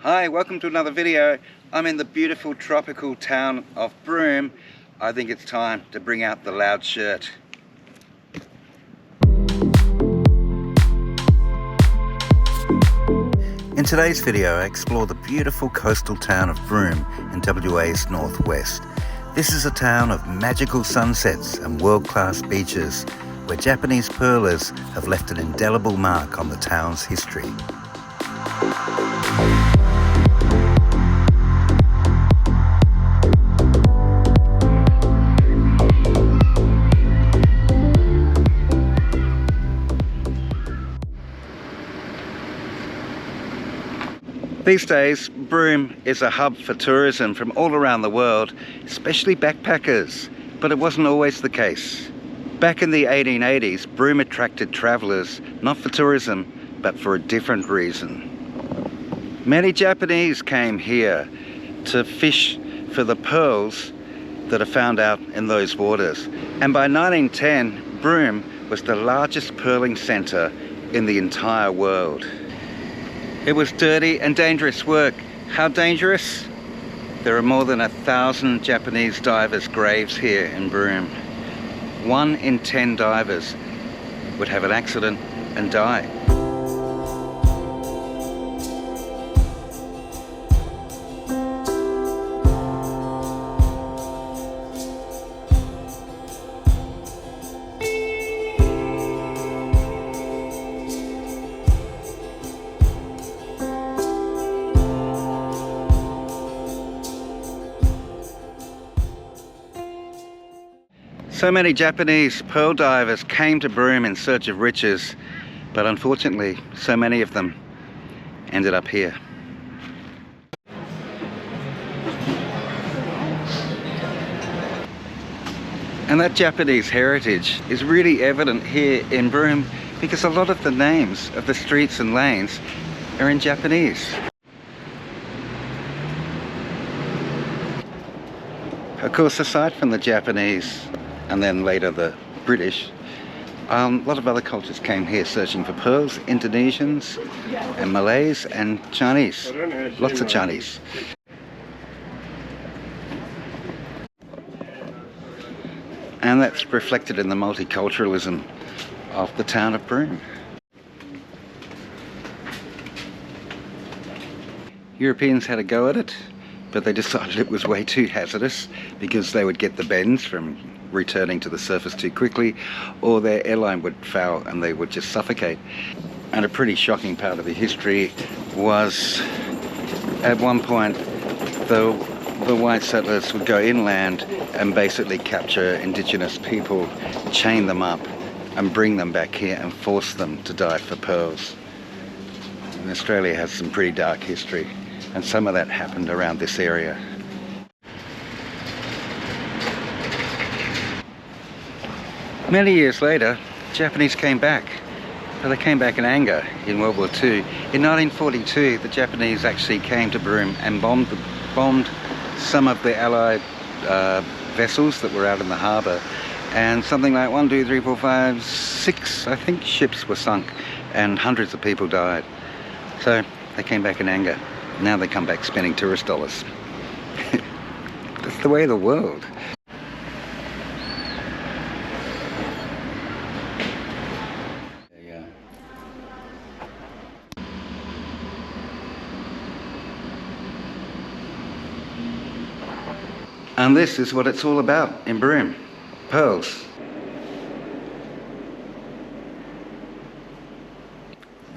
Hi, welcome to another video. I'm in the beautiful tropical town of Broome. I think it's time to bring out the loud shirt. In today's video, I explore the beautiful coastal town of Broome in WA's northwest. This is a town of magical sunsets and world-class beaches where Japanese pearlers have left an indelible mark on the town's history. These days, Broome is a hub for tourism from all around the world, especially backpackers, but it wasn't always the case. Back in the 1880s, Broome attracted travellers not for tourism, but for a different reason. Many Japanese came here to fish for the pearls that are found out in those waters. And by 1910, Broome was the largest pearling centre in the entire world. It was dirty and dangerous work. How dangerous? There are more than 1,000 Japanese divers' graves here in Broome. 1 in 10 divers would have an accident and die. So many Japanese pearl divers came to Broome in search of riches, but unfortunately, so many of them ended up here. And that Japanese heritage is really evident here in Broome because a lot of the names of the streets and lanes are in Japanese. Of course, aside from the Japanese, and then later the British, a lot of other cultures came here searching for pearls. Indonesians and Malays and Chinese, lots of Chinese. And that's reflected in the multiculturalism of the town of Broome. Europeans had a go at it, but they decided it was way too hazardous because they would get the bends from returning to the surface too quickly, or their airline would foul and they would just suffocate. And a pretty shocking part of the history was, at one point, the white settlers would go inland and basically capture indigenous people, chain them up and bring them back here and force them to dive for pearls. And Australia has some pretty dark history, and some of that happened around this area. Many years later, Japanese came back, but they came back in anger in World War II. In 1942, the Japanese actually came to Broome and bombed some of the Allied vessels that were out in the harbour, and something like 1, 2, 3, 4, 5, 6, I think, ships were sunk, and hundreds of people died. So they came back in anger. Now they come back spending tourist dollars. That's the way of the world. And this is what it's all about in Broome, pearls.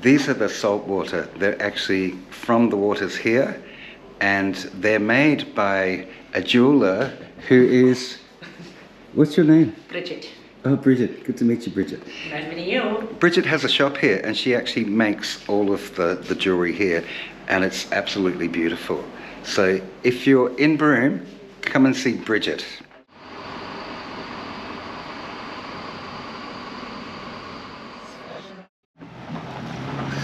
These are the salt water. They're actually from the waters here, and they're made by a jeweler who is... What's your name? Bridget. Oh, Bridget. Good to meet you, Bridget. Nice meeting you. Bridget has a shop here, and she actually makes all of the jewellery here, and it's absolutely beautiful. So if you're in Broome, come and see Bridget.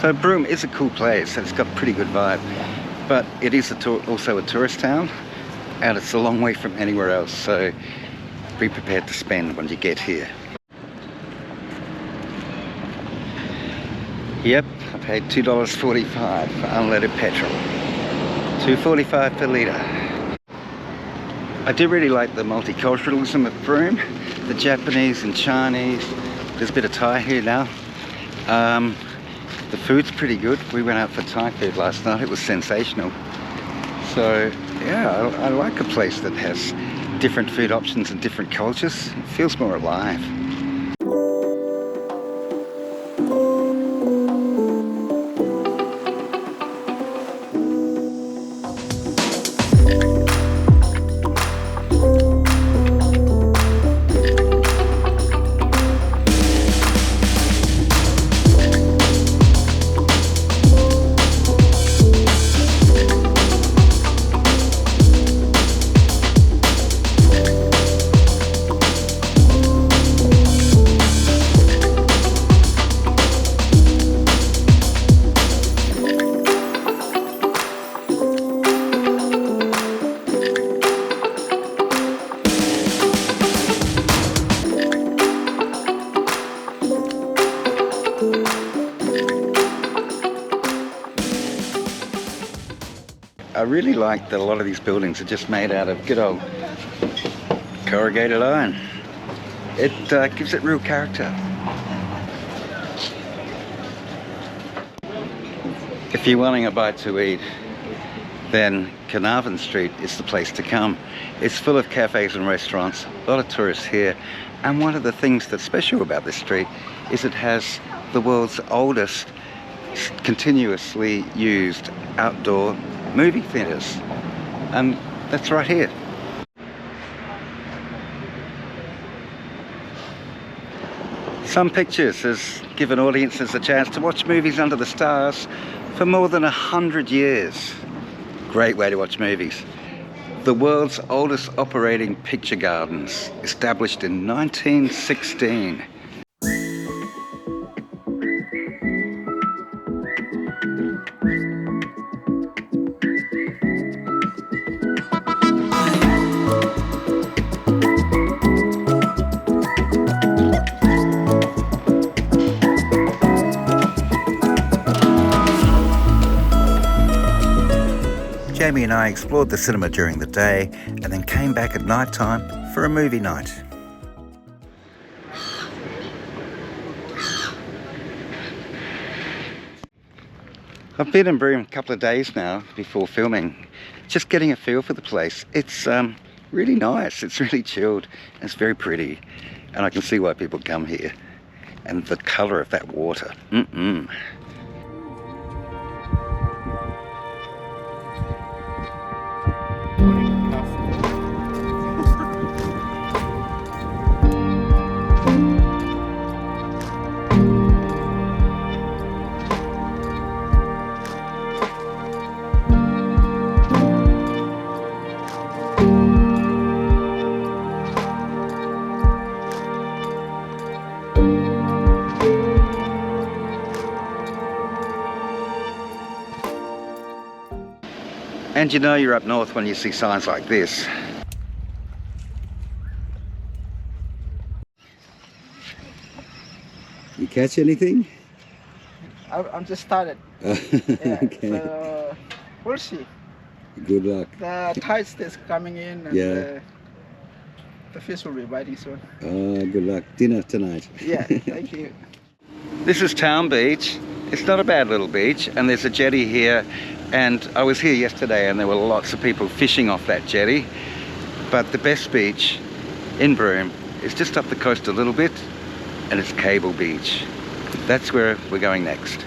So Broome is a cool place, and it's got a pretty good vibe, but it is also a tourist town, and it's a long way from anywhere else, so be prepared to spend when you get here. Yep, I paid $2.45 for unleaded petrol. $2.45 per litre. I do really like the multiculturalism of Broome. The Japanese and Chinese. There's a bit of Thai here now. The food's pretty good. We went out for Thai food last night. It was sensational. So yeah, I like a place that has different food options and different cultures. It feels more alive. I really like that a lot of these buildings are just made out of good old corrugated iron. It gives it real character. If you're wanting a bite to eat, then Carnarvon Street is the place to come. It's full of cafes and restaurants, a lot of tourists here, and one of the things that's special about this street is it has the world's oldest continuously used outdoor movie theatres, and that's right here. Some Pictures has given audiences a chance to watch movies under the stars for more than 100 years. Great way to watch movies. The world's oldest operating picture gardens, established in 1916. Jamie and I explored the cinema during the day and then came back at night time for a movie night. I've been in Broome a couple of days now before filming, just getting a feel for the place. It's really nice, it's really chilled, and it's very pretty, and I can see why people come here. And the colour of that water, And you know you're up north when you see signs like this. You catch anything? I'm just started. Yeah, okay. So we'll see. Good luck. The tide is coming in, and yeah. The fish will be biting soon. Oh, good luck. Dinner tonight. Yeah, thank you. This is Town Beach. It's not a bad little beach, and there's a jetty here. And I was here yesterday and there were lots of people fishing off that jetty. But the best beach in Broome is just up the coast a little bit, and it's Cable Beach. That's where we're going next.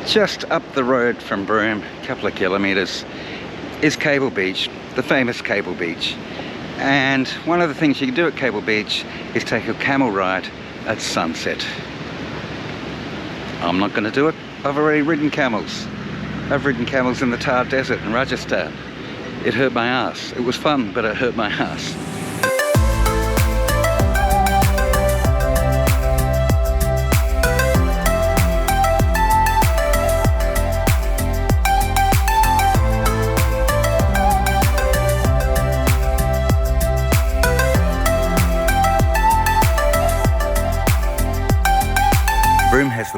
Just up the road from Broome, a couple of kilometres, is Cable Beach, the famous Cable Beach. And one of the things you can do at Cable Beach is take a camel ride at sunset. I'm not going to do it. I've already ridden camels. I've ridden camels in the Thar Desert in Rajasthan. It hurt my ass. It was fun, but it hurt my ass.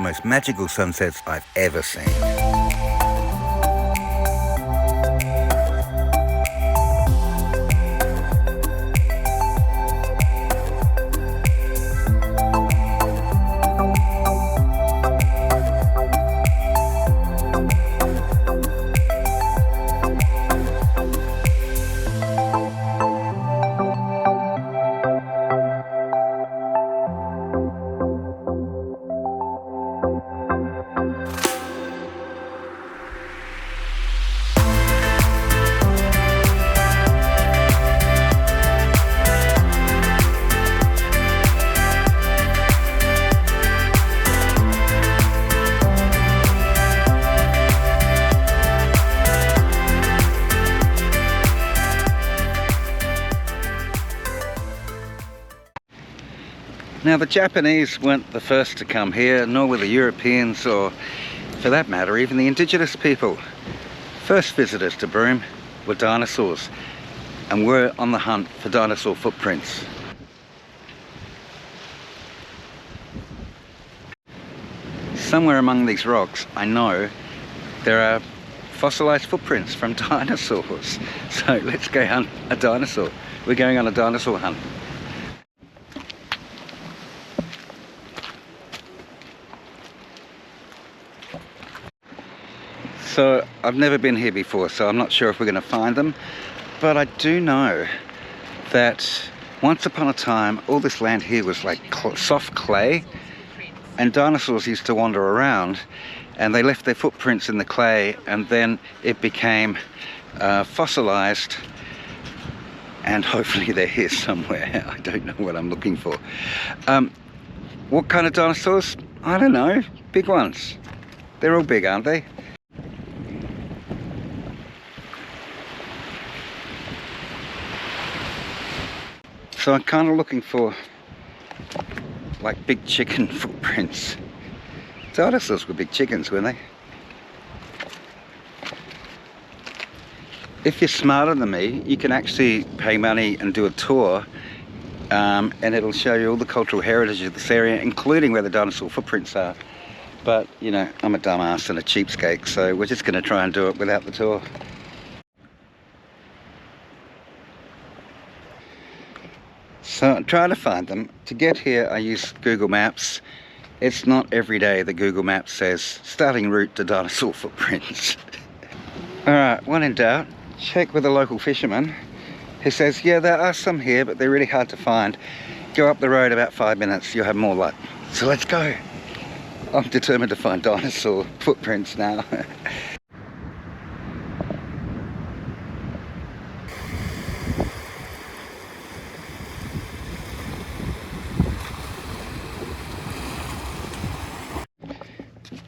most magical sunsets I've ever seen. Now, the Japanese weren't the first to come here, nor were the Europeans, or for that matter, even the indigenous people. First visitors to Broome were dinosaurs, and we're on the hunt for dinosaur footprints. Somewhere among these rocks, I know, there are fossilized footprints from dinosaurs. So let's go hunt a dinosaur. We're going on a dinosaur hunt. So I've never been here before, so I'm not sure if we're going to find them, but I do know that once upon a time all this land here was like soft clay, and dinosaurs used to wander around and they left their footprints in the clay, and then it became fossilized, and hopefully they're here somewhere. I don't know what I'm looking for. What kind of dinosaurs? I don't know. Big ones. They're all big, aren't they? So I'm kind of looking for like big chicken footprints. Dinosaurs were big chickens, weren't they? If you're smarter than me, you can actually pay money and do a tour, and it'll show you all the cultural heritage of this area, including where the dinosaur footprints are. But, you know, I'm a dumbass and a cheapskate, so we're just going to try and do it without the tour. So I'm trying to find them. To get here, I use Google Maps. It's not every day that Google Maps says starting route to dinosaur footprints. Alright, when in doubt, check with a local fisherman who says, yeah, there are some here, but they're really hard to find. Go up the road about 5 minutes, you'll have more luck. So let's go. I'm determined to find dinosaur footprints now.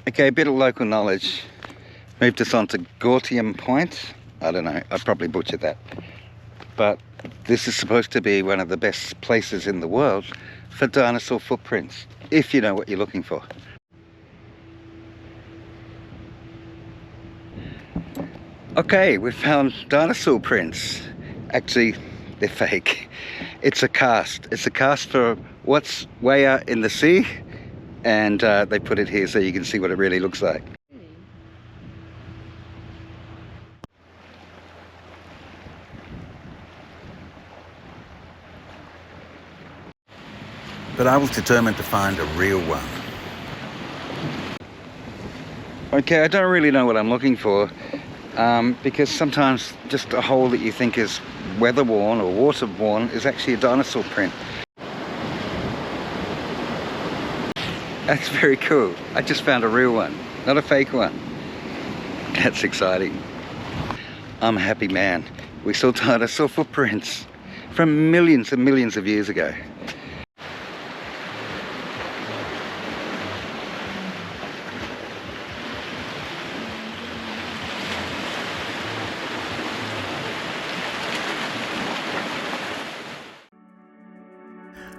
Okay, a bit of local knowledge moved us on to Gortium Point. I don't know, I probably butchered that. But this is supposed to be one of the best places in the world for dinosaur footprints, if you know what you're looking for. Okay, we found dinosaur prints. Actually, they're fake. It's a cast. It's a cast for what's way out in the sea. And they put it here so you can see what it really looks like. But I was determined to find a real one. Okay, I don't really know what I'm looking for, because sometimes just a hole that you think is weather-worn or water-worn is actually a dinosaur print. That's very cool. I just found a real one, not a fake one. That's exciting. I'm a happy man. We saw dinosaur footprints from millions and millions of years ago.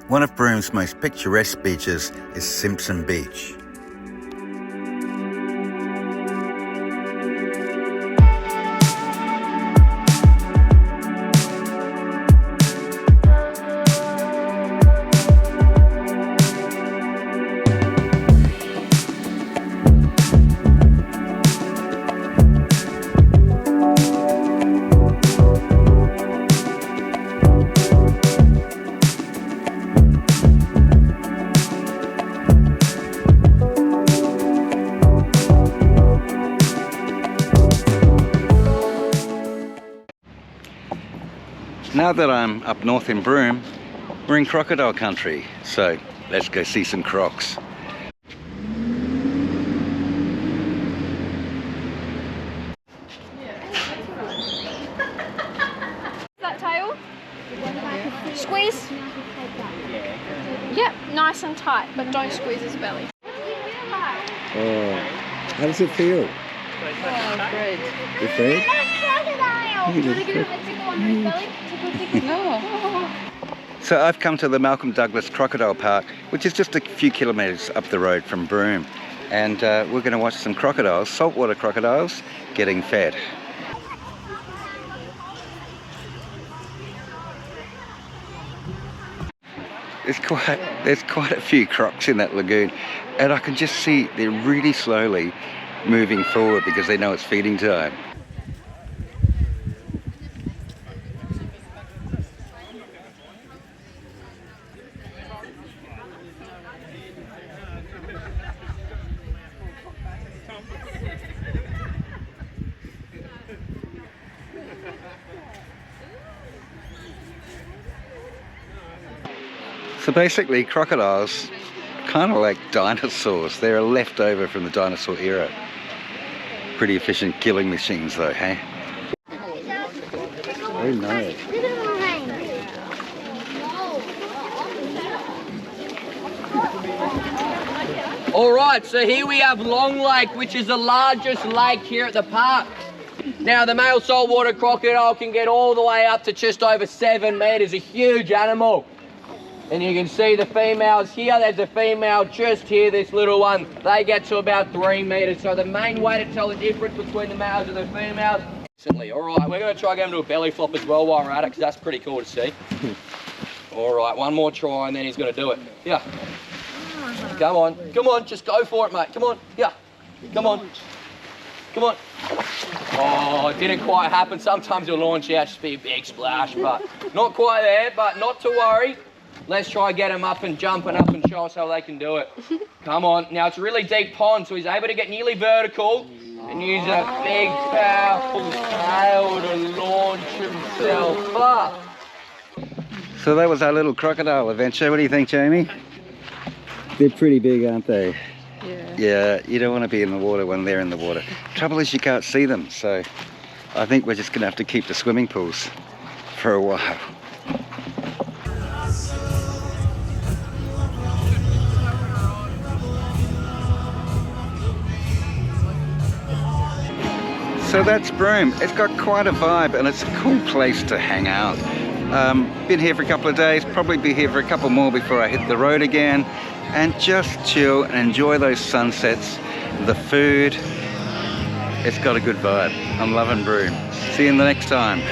One of Broome's most picturesque beaches is Simpson Beach. now that I'm up north in Broome, we're in crocodile country, so let's go see some crocs. That tail? Squeeze. Yep, nice and tight, but don't squeeze his belly. Oh, how does it feel? Oh, Fred. You afraid? So I've come to the Malcolm Douglas Crocodile Park, which is just a few kilometres up the road from Broome. And we're going to watch some crocodiles, saltwater crocodiles, getting fed. There's quite a few crocs in that lagoon, and I can just see they're really slowly moving forward because they know it's feeding time. So basically, crocodiles, kind of like dinosaurs. They're a leftover from the dinosaur era. Pretty efficient killing machines though, hey? Very nice. Alright, so here we have Long Lake, which is the largest lake here at the park. Now the male saltwater crocodile can get all the way up to just over 7 meters, a huge animal. And you can see the females here. There's a female just here, this little one. They get to about 3 meters. So the main way to tell the difference between the males and the females. All right, we're going to try going to a belly flop as well while we're at it, because that's pretty cool to see. All right, one more try and then he's going to do it. Yeah. Come on, just go for it, mate. Come on, yeah. Come on. Oh, it didn't quite happen. Sometimes it'll launch out, just be a big splash, but not quite there, but not to worry. Let's try get him up and jumping up and show us how they can do it. Come on. Now it's a really deep pond, so he's able to get nearly vertical and use a big, powerful tail to launch himself up. So that was our little crocodile adventure. What do you think, Jamie? They're pretty big, aren't they? Yeah. Yeah, you don't want to be in the water when they're in the water. Trouble is you can't see them, so I think we're just going to have to keep the swimming pools for a while. So that's Broome. It's got quite a vibe and it's a cool place to hang out. Been here for a couple of days, probably be here for a couple more before I hit the road again, and just chill and enjoy those sunsets, the food. It's got a good vibe. I'm loving Broome. See you in the next time.